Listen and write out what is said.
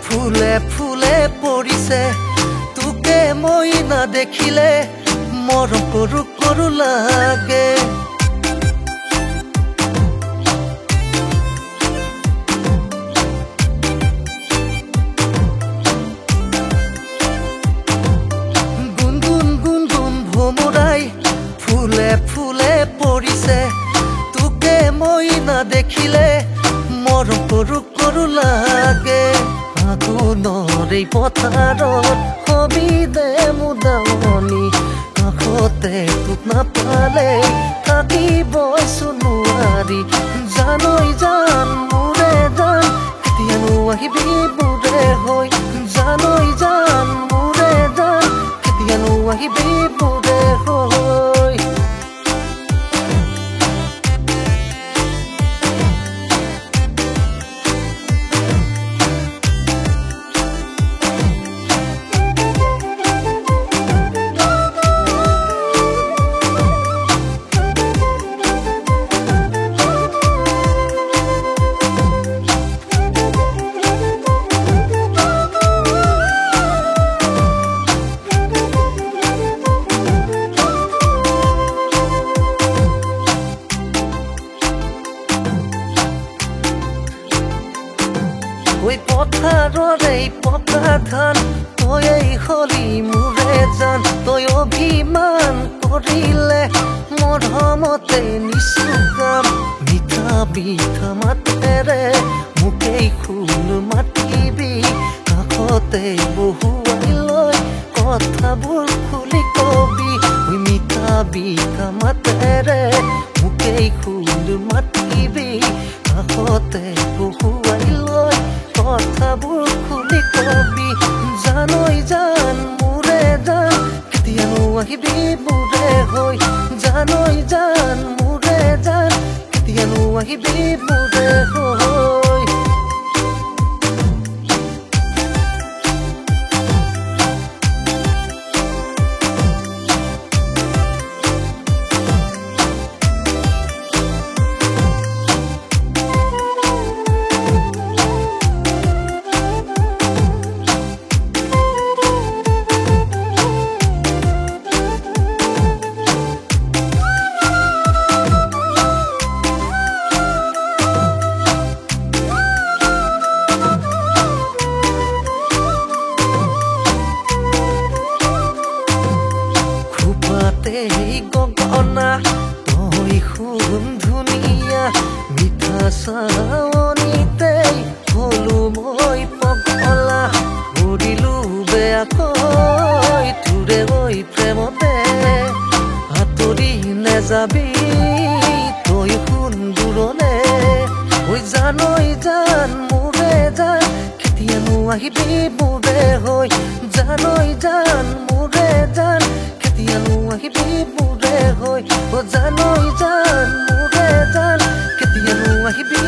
ফুলে ফুলে পৰিছে তোকে মই না দেখিলে মৰম কৰো কৰো লাগে গুনগুন গুনগুন ভমৰাই ফুলে ফুলে পৰিছে তোকে মই না দেখিলে মৰম কৰো কৰো লাগে আগুনৰ এই পথাৰত হবি দে মুদামনি কাষতে তোক নাপালে থাকিবইছো নোৱাৰি জানৈ জান মোৰে জান কেতিয়ানো আহিবি মোৰে হৈ জানৈ জান মোৰে জান কেতিয়ানো আহিবি মোৰে হৈ ওই পথাৰৰ এই পকা ধান তই হলি মোৰে জান তই অভিমান কৰিলে মৰমতে নিচুকাম মিঠা মিঠা মাতেৰে মোকেই খুন মাতিবি কাষতে বহুৱাই লৈ কথাবোৰ খুলি কবি ওই মিঠা মিঠা মাতেৰে মোকেই খুন মাতিবি কাষতে বহুৱাই লৈ কথাবোৰ খুলি কবি জানৈ জান মোৰে জান কেতিয়ানো আহিবি মোৰে হৈ জানৈ জান মোৰে জান কেতিয়ানো আহিবি মোৰে হৈ গগনা তই খুব ধুনীয়া মিঠা চাৱনিতে হলো মই পগলা কৰিলো বেয়াকৈ তোৰে ঐ প্ৰেমতে আঁতৰি নেযাবি তই কোন দূৰলে ঐ জানৈ জান মোৰে জান কেতিয়ানো আহিবি মোৰে হৈ জানৈ জান মোৰে জান কেতিয়ানো আহিবি মোৰে হৈ জানৈ জান মোৰে জান কেতিয়ানো আহিবি